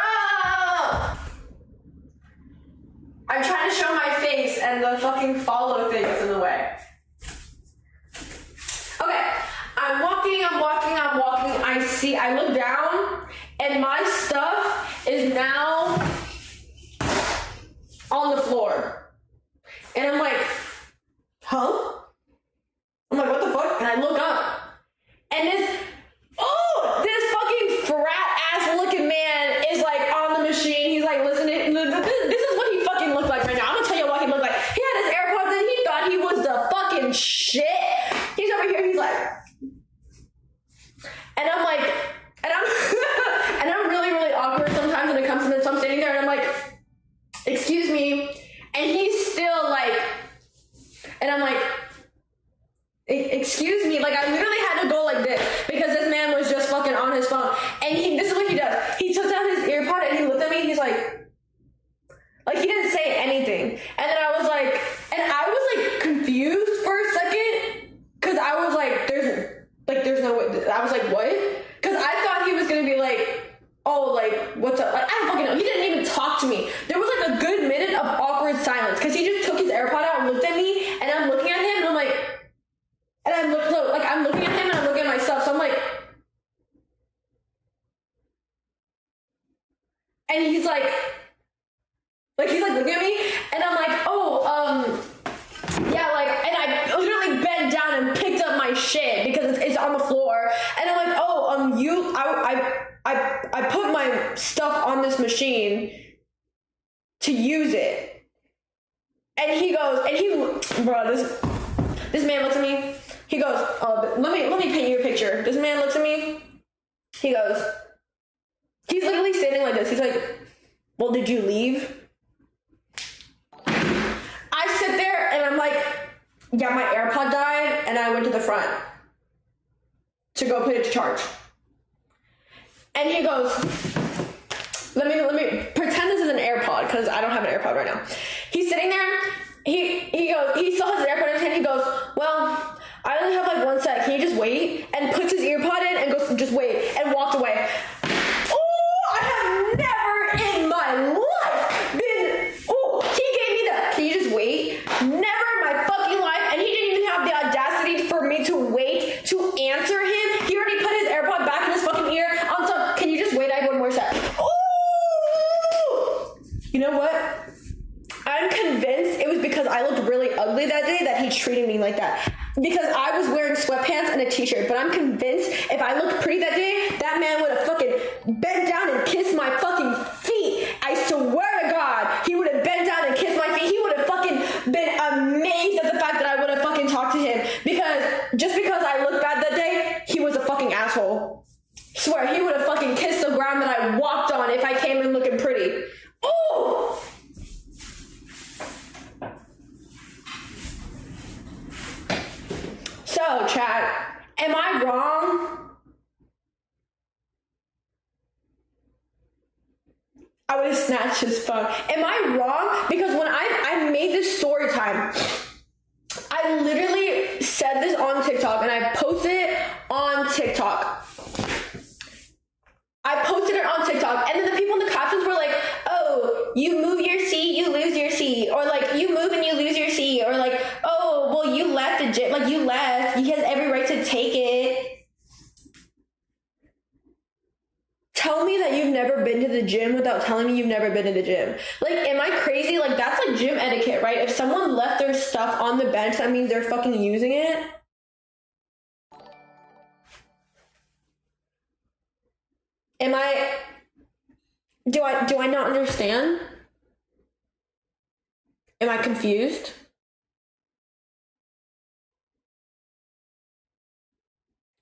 I'm trying to show my face and the fucking follow thing is in the way. Okay. I'm walking. I look down and my stuff is now on the floor. And I'm like, huh? I'm like, what the fuck? And I look up. And this fucking frat ass looking man is like on the machine. He's like, listen, this is what he fucking looked like right now. I'm gonna tell you what he looked like. He had his AirPods in, he thought he was the fucking shit. He's over here, he's like, and I'm like, and I'm really, really awkward sometimes when it comes to this. So I'm standing there and I'm like, excuse me. And he's still like, and I'm like, excuse me. Like, I literally had to go like this because this man was just fucking on his phone. And this is what he does. He took down his earpod and he looked at me and he's like he didn't say anything. And then I was like, and I was like confused for a second because I was like, there's no way. I was like, what? Because I thought he was going to be like, oh, like, what's up? Like, I don't fucking know. He didn't even talk to me. There was like a good minute of awkward silence because he just took his AirPod out and looked at me, and I'm looking at him and I'm like, I'm looking at him and I'm looking at myself. So I'm like, and he's like looking at me, and I'm like, oh, yeah, like, and I literally bent down and picked up my shit because it's on the floor, and I'm like, oh, I put my stuff on this machine to use it, and he goes, this man looks at me, he goes, oh, let me paint you a picture. This man looks at me, he goes, he's literally standing like this, he's like, well, did you leave? I sit there and I'm like, yeah, my AirPod died and I went to the front to go put it to charge. And he goes, let me pretend this is an AirPod because I don't have an AirPod right now. He's sitting there, he goes, he still has his AirPod in his hand, he goes, well, I only have like 1 sec, can you just wait? And puts his earpod in and goes, just wearing sweatpants and a t-shirt, but I'm convinced if I looked pretty that day, that man would have fucking bent down and kissed my fucking feet. I swear to God, he would have bent down and kissed my feet. He would have fucking been amazed at the fact that I would have fucking talked to him, because just because I looked bad that day, he was a fucking asshole. Swear, he would have fucking kissed the ground that I walked on if I came in looking pretty. Ooh! So, chat, am I wrong? I would have snatched his phone. Am I wrong? Because when I made this story time, I literally said this on TikTok, and I posted it on TikTok. And then the people in the captions were like, oh, you move your seat, you lose your seat. Or like, you move and you lose your seat. Or like, oh, well, you left the gym. Like, you left. He has every right to take it. Tell me that you've never been to the gym without telling me you've never been to the gym. Like, am I crazy? Like, that's like gym etiquette, right? If someone left their stuff on the bench, that means they're fucking using it. Do I not understand? Am I confused?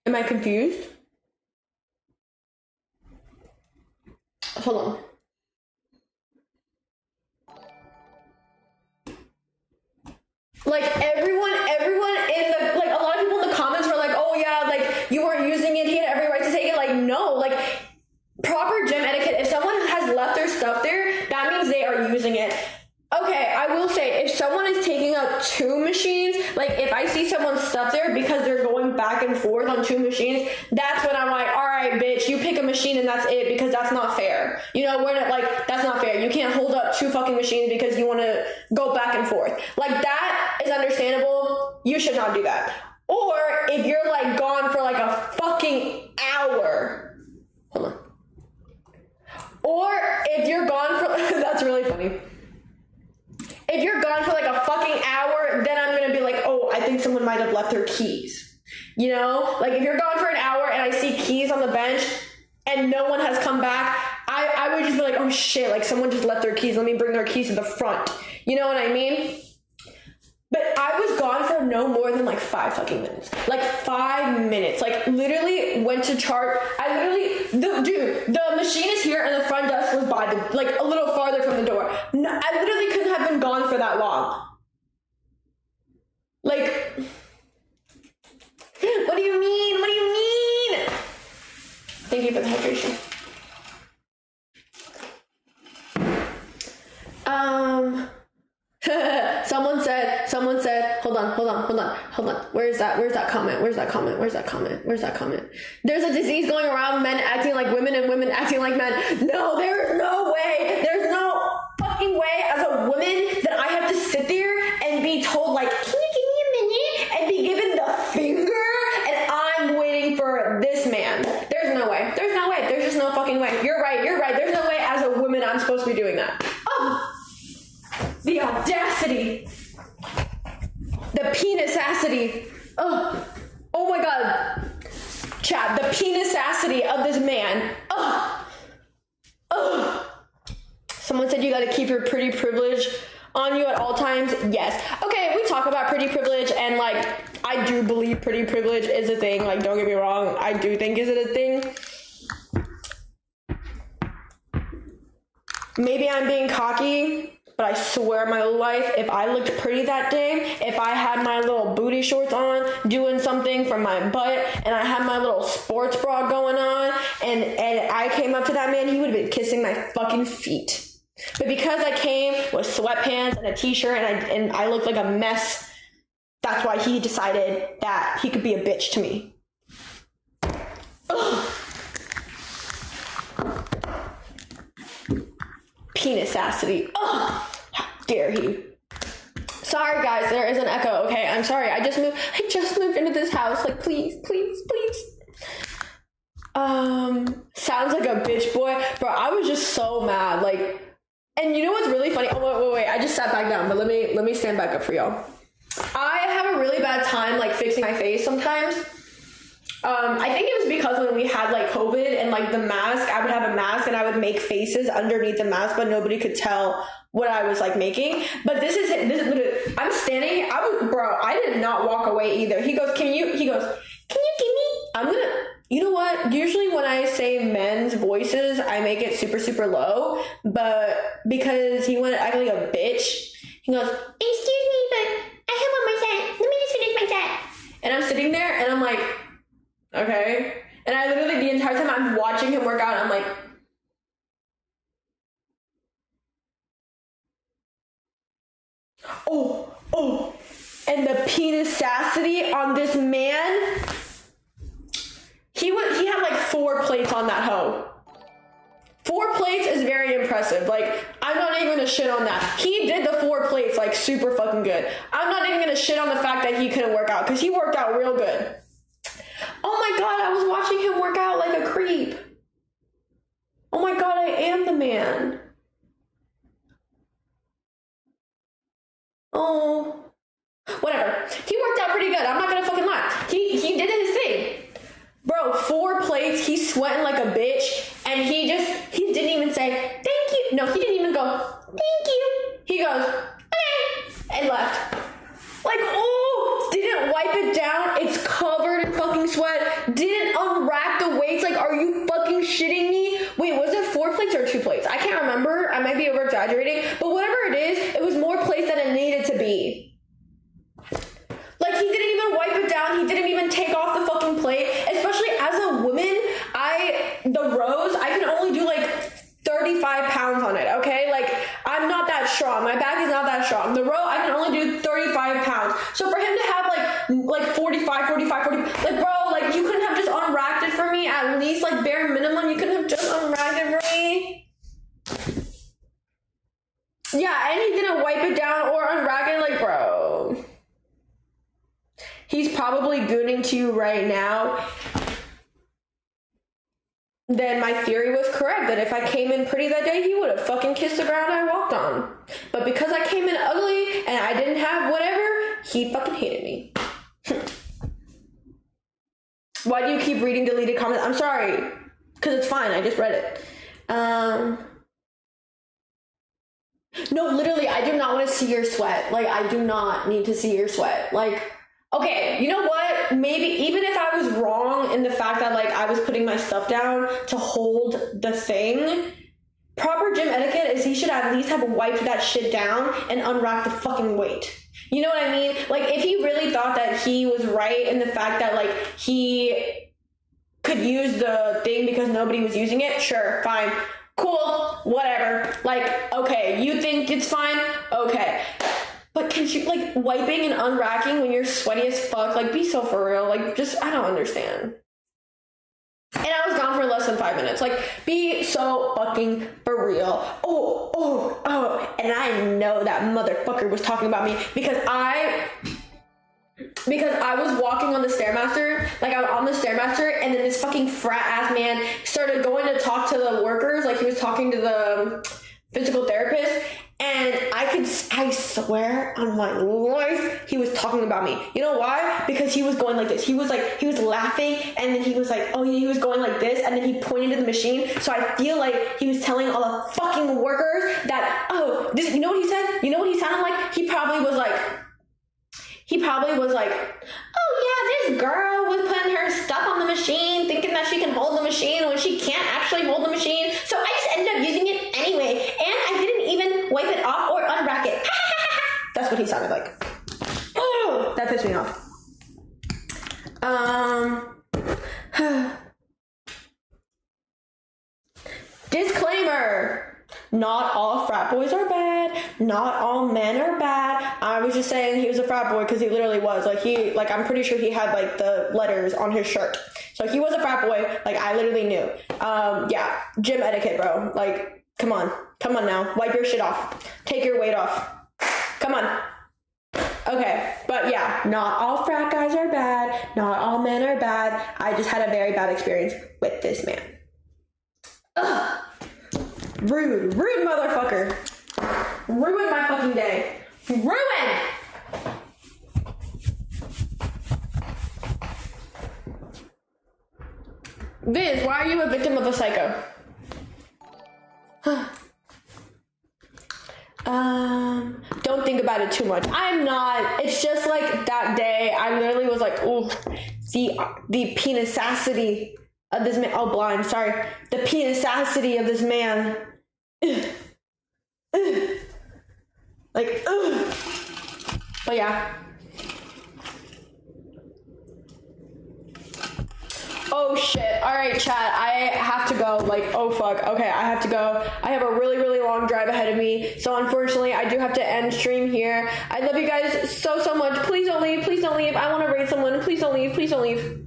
Am I confused? Hold on. Like everyone in the, like, a lot of people in the comments were like, oh yeah, like you weren't using it, he had every right to take it. Like, no, like proper gym etiquette, if someone has left their stuff there, that means they are using it. Okay, I will say, if someone is taking out two machines, like if I see someone's stuff there because they're going back and forth on two machines, that's when I'm like, all right, bitch, you pick a machine and that's it, because that's not fair. You know, we're not, like, that's not fair. You can't hold up two fucking machines because you want to go back and forth. Like, that is understandable. You should not do that. Or if you're like gone for like a fucking hour. Hold on. Or if you're gone for, that's really funny. If you're gone for like a fucking hour, then I'm going to be like, oh, I think someone might have left their keys. You know? Like, if you're gone for an hour and I see keys on the bench and no one has come back, I would just be like, oh shit, like someone just left their keys. Let me bring their keys to the front. You know what I mean? But I was gone for no more than like 5 fucking minutes. Like 5 minutes. Like, literally went to chart. The machine is here and the front desk was by the, like, a little farther from the door. No, I literally couldn't have been gone for that long. Like, what do you mean? What do you mean? Thank you for the hydration. Someone said, hold on. Where's that comment? There's a disease going around, men acting like women and women acting like men. No, there's no fucking way as a woman that I have to sit there and be told, like, can you give me a minute, and be given the finger, and I'm waiting for this man. There's no way. There's just no fucking way. You're right. There's no way as a woman I'm supposed to be doing that. Oh, the audacity. The penisacity. Oh my god. Chat, the penisacity of this man. Someone said you gotta keep your pretty privilege on you at all times. Yes. Okay, we talk about pretty privilege, and like, I do believe pretty privilege is a thing. Like, don't get me wrong, I do think is it a thing. Maybe I'm being cocky, but I swear my life, if I looked pretty that day, if I had my little booty shorts on, doing something from my butt, and I had my little sports bra going on, and I came up to that man, he would have been kissing my fucking feet. But because I came with sweatpants and a t-shirt, and I looked like a mess, that's why he decided that he could be a bitch to me. Ugh. Penisacity. Oh, how dare he? Sorry guys, there is an echo. Okay, I'm sorry. I just moved into this house. Like, please. Sounds like a bitch boy. Bro, I was just so mad. Like, and you know what's really funny? Oh, wait. I just sat back down, but let me stand back up for y'all. I have a really bad time like fixing my face sometimes. I think it was because when we had like COVID and like the mask, I would have a mask and I would make faces underneath the mask, but nobody could tell what I was like making. But this is I'm standing. I did not walk away either. He goes, can you give me? You know what? Usually when I say men's voices, I make it super, super low. But because he wanted to act like a bitch, he goes, excuse me, but I have one more set. Let me just finish my set. And I'm sitting there and I'm like, okay. And I literally, the entire time I'm watching him work out, I'm like, oh. And the penisacity on this man. He had like 4 plates on that hoe. 4 plates is very impressive. Like, I'm not even gonna shit on that. He did the 4 plates like super fucking good. I'm not even gonna shit on the fact that he couldn't work out because he worked out real good. Oh my god, I was watching him work out like a creep. Oh my god, I am the man. Oh. Whatever. He worked out pretty good. I'm not gonna fucking lie. He did his thing. Bro, 4 plates, he's sweating like a bitch, and he didn't even say, thank you. No, he didn't even go, thank you. He goes, okay, and left. Like, oh, didn't wipe it down. It's covered in fucking sweat. Didn't unrack the weights. Like, are you fucking shitting me? Wait, was it 4 plates or 2 plates? I can't remember. I might be over exaggerating, but whatever it is, it was more plates than it needed to be. Like, he didn't even wipe it down. He didn't even take off the fucking plate. Especially as a woman, the rows, I can only do like 35 pounds on it, okay? Like, I'm not that strong. My back is not that strong. The row, I can only do 35 pounds. So for him to have like 45, like, bro, like, you couldn't have just unracked it for me at least, like, bare minimum. You couldn't have just unracked it for me. Yeah, and he didn't wipe it down or unrack it, like, bro. He's probably gooning to you right now. Then my theory was correct that if I came in pretty that day, he would have fucking kissed the ground I walked on. But because I came in ugly and I didn't have whatever, he fucking hated me. Why do you keep reading deleted comments? I'm sorry. Because it's fine. I just read it. No, literally, I do not want to see your sweat. Like, I do not need to see your sweat. Like, okay, you know what? Maybe even if I was wrong in the fact that like I was putting my stuff down to hold the thing, proper gym etiquette is he should at least have wiped that shit down and unwrapped the fucking weight. You know what I mean? Like, if he really thought that he was right in the fact that like he could use the thing because nobody was using it, sure, fine. Cool, whatever. Like, okay, you think it's fine? Okay. But can you, like, wiping and unracking when you're sweaty as fuck, like, be so for real. Like, just, I don't understand. And I was gone for less than 5 minutes. Like, be so fucking for real. Oh. And I know that motherfucker was talking about me because I was walking on the Stairmaster, like I was on the Stairmaster, and then this fucking frat ass man started going to talk to the workers, like he was talking to the physical therapist, and I swear on my life, he was talking about me. You know why? Because he was going like this. He was laughing, and then he was like, oh yeah, he was going like this, and then he pointed to the machine. So I feel like he was telling all the fucking workers that, oh, this, you know what he said? You know what he sounded like? He probably was like, oh yeah, this girl was putting her stuff on the machine, thinking that she can hold the machine when she can't actually hold the machine. So I just ended up using it anyway, and I didn't even wipe it off or unwrap it. That's what he sounded like. Oh, that pissed me off. Disclaimer. Not all frat boys are bad. Not all men are bad. I was just saying he was a frat boy because he literally was. Like, I'm pretty sure he had, like, the letters on his shirt. So he was a frat boy. Like, I literally knew. Yeah. Gym etiquette, bro. Like, come on. Come on now. Wipe your shit off. Take your weight off. Come on. Okay. But, yeah. Not all frat guys are bad. Not all men are bad. I just had a very bad experience with this man. Ugh. Rude motherfucker. Ruined my fucking day. Ruined! Viz, why are you a victim of a psycho? Don't think about it too much. I'm not. It's just like that day, I literally was like, ooh, the penisacity of this man. Oh, blind, sorry. The penisacity of this man. Like, ugh. But yeah. Oh shit. Alright, chat. I have to go. Like, oh fuck. Okay, I have to go. I have a really, really long drive ahead of me. So unfortunately, I do have to end stream here. I love you guys so, so much. Please don't leave. Please don't leave. I want to raid someone. Please don't leave. Please don't leave.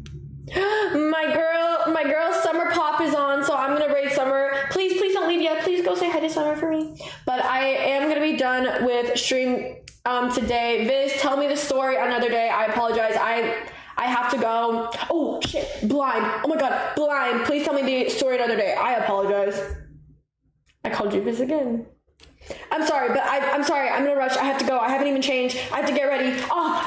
My girl Summer Pop is on, so I'm gonna raid Summer. Please don't leave yet. Please go say hi to Summer for me. But I am gonna be done with stream today. Viz, tell me the story another day. I apologize. I have to go. Oh shit, blind. Oh my god, blind. Please tell me the story another day. I apologize. I called you Viz again. I'm sorry, but I'm sorry. I'm in a rush. I have to go. I haven't even changed. I have to get ready. Oh,